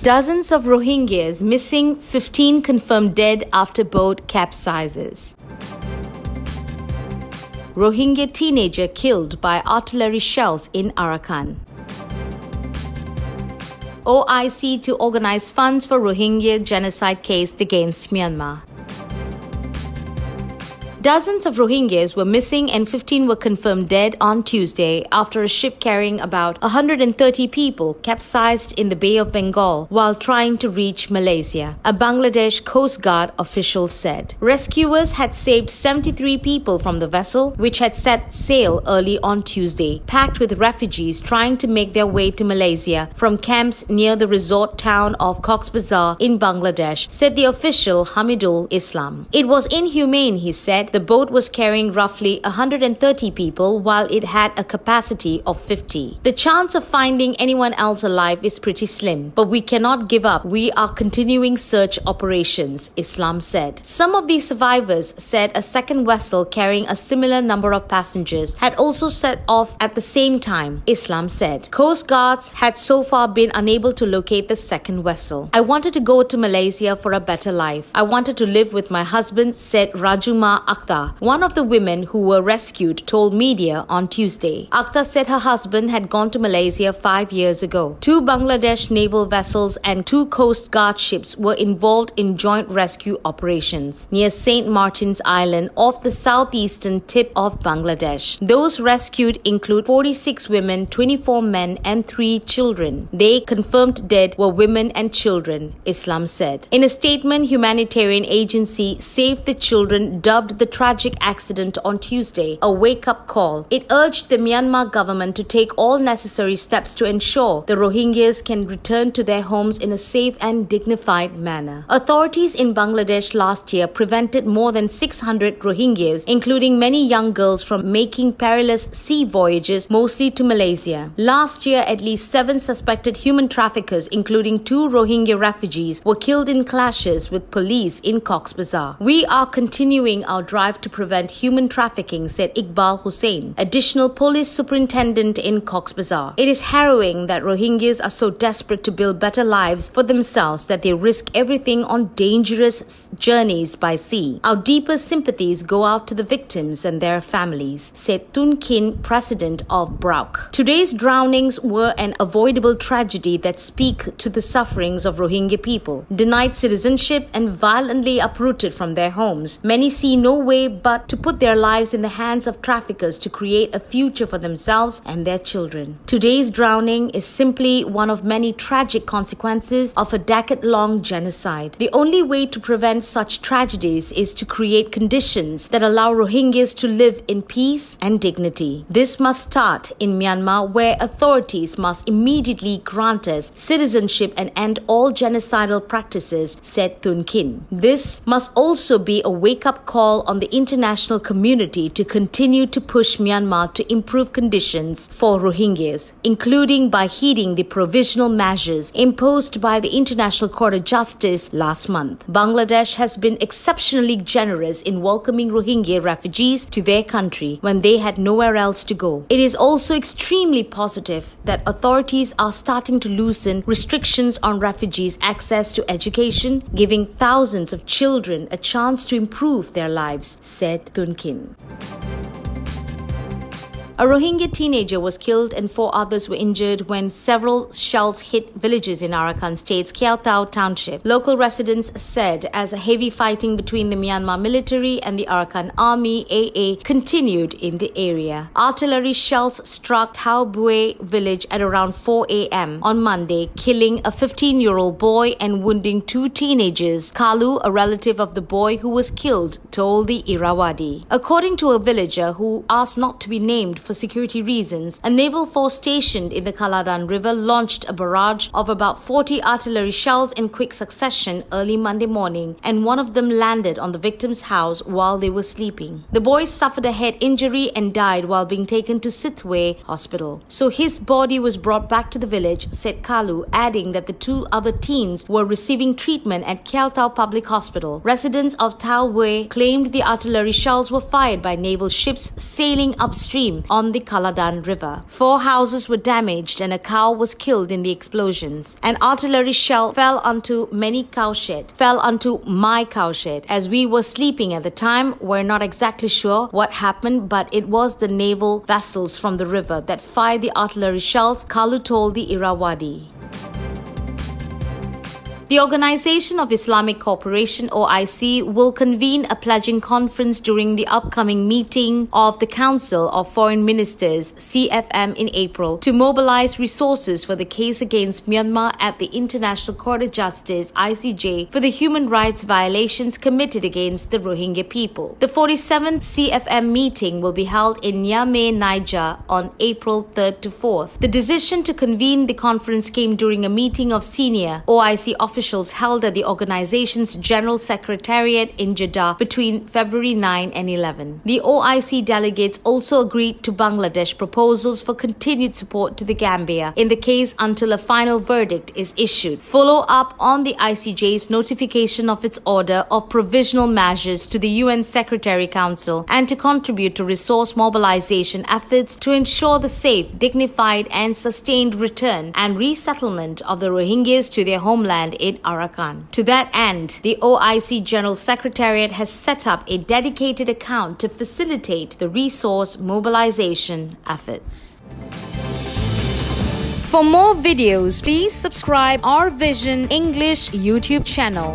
Dozens of Rohingyas missing, 15 confirmed dead after boat capsizes. Rohingya teenager killed by artillery shells in Arakan. OIC to organize funds for Rohingya genocide case against Myanmar. Dozens of Rohingyas were missing and 15 were confirmed dead on Tuesday after a ship carrying about 130 people capsized in the Bay of Bengal while trying to reach Malaysia, a Bangladesh Coast Guard official said. Rescuers had saved 73 people from the vessel, which had set sail early on Tuesday, packed with refugees trying to make their way to Malaysia from camps near the resort town of Cox's Bazar in Bangladesh, said the official Hamidul Islam. It was inhumane, he said. The boat was carrying roughly 130 people while it had a capacity of 50. The chance of finding anyone else alive is pretty slim, but we cannot give up. We are continuing search operations, Islam said. Some of the survivors said a second vessel carrying a similar number of passengers had also set off at the same time, Islam said. Coast Guards had so far been unable to locate the second vessel. I wanted to go to Malaysia for a better life. I wanted to live with my husband, said Rajuma Akhtar, one of the women who were rescued, told media on Tuesday. Akhtar said her husband had gone to Malaysia 5 years ago. 2 Bangladesh naval vessels and 2 Coast Guard ships were involved in joint rescue operations near St. Martin's Island off the southeastern tip of Bangladesh. Those rescued include 46 women, 24 men and 3 children. They confirmed dead were women and children, Islam said. In a statement, humanitarian agency Save the Children dubbed the tragic accident on Tuesday a wake-up call. It urged the Myanmar government to take all necessary steps to ensure the Rohingyas can return to their homes in a safe and dignified manner. Authorities in Bangladesh last year prevented more than 600 Rohingyas, including many young girls, from making perilous sea voyages, mostly to Malaysia. Last year, at least 7 suspected human traffickers, including 2 Rohingya refugees, were killed in clashes with police in Cox's Bazar. We are continuing our drive to prevent human trafficking, said Iqbal Hussain, additional police superintendent in Cox's Bazar. It is harrowing that Rohingyas are so desperate to build better lives for themselves that they risk everything on dangerous journeys by sea. Our deepest sympathies go out to the victims and their families, said Tun Kin, president of BRAUC. Today's drownings were an avoidable tragedy that speak to the sufferings of Rohingya people, denied citizenship and violently uprooted from their homes. Many see no way but to put their lives in the hands of traffickers to create a future for themselves and their children. Today's drowning is simply one of many tragic consequences of a decade-long genocide. The only way to prevent such tragedies is to create conditions that allow Rohingyas to live in peace and dignity. This must start in Myanmar, where authorities must immediately grant us citizenship and end all genocidal practices, said Tun Kin. This must also be a wake-up call on the international community to continue to push Myanmar to improve conditions for Rohingyas, including by heeding the provisional measures imposed by the International Court of Justice last month. Bangladesh has been exceptionally generous in welcoming Rohingya refugees to their country when they had nowhere else to go. It is also extremely positive that authorities are starting to loosen restrictions on refugees' access to education, giving thousands of children a chance to improve their lives, said Tun Kin. A Rohingya teenager was killed and 4 others were injured when several shells hit villages in Arakan State's Kyautau township. Local residents said as heavy fighting between the Myanmar military and the Arakan army AA continued in the area. Artillery shells struck Thao Bue village at around 4 a.m. on Monday, killing a 15-year-old boy and wounding 2 teenagers. Kalu, a relative of the boy who was killed, told the Irrawaddy. According to a villager who asked not to be named for security reasons, a naval force stationed in the Kaladan River launched a barrage of about 40 artillery shells in quick succession early Monday morning, and one of them landed on the victim's house while they were sleeping. The boy suffered a head injury and died while being taken to Sithwe Hospital. So his body was brought back to the village, said Kalu, adding that the 2 other teens were receiving treatment at Kyautau Public Hospital. Residents of Thao Bue claimed the artillery shells were fired by naval ships sailing upstream on the Kaladan River. 4 houses were damaged and a cow was killed in the explosions. An artillery shell fell onto my cowshed. As we were sleeping at the time, we're not exactly sure what happened, but it was the naval vessels from the river that fired the artillery shells, Kalu told the Irrawaddy. The Organization of Islamic Cooperation (OIC) will convene a pledging conference during the upcoming meeting of the Council of Foreign Ministers (CFM) in April to mobilize resources for the case against Myanmar at the International Court of Justice (ICJ) for the human rights violations committed against the Rohingya people. The 47th CFM meeting will be held in Niamey, Niger on April 3rd to 4th. The decision to convene the conference came during a meeting of senior OIC officials held at the organization's General Secretariat in Jeddah between February 9 and 11. The OIC delegates also agreed to Bangladesh proposals for continued support to the Gambia in the case until a final verdict is issued. Follow up on the ICJ's notification of its order of provisional measures to the UN Secretary Council and to contribute to resource mobilization efforts to ensure the safe, dignified and sustained return and resettlement of the Rohingyas to their homeland in Arakan. To that end, the OIC General Secretariat has set up a dedicated account to facilitate the resource mobilization efforts. For more videos, please subscribe our Vision English YouTube channel.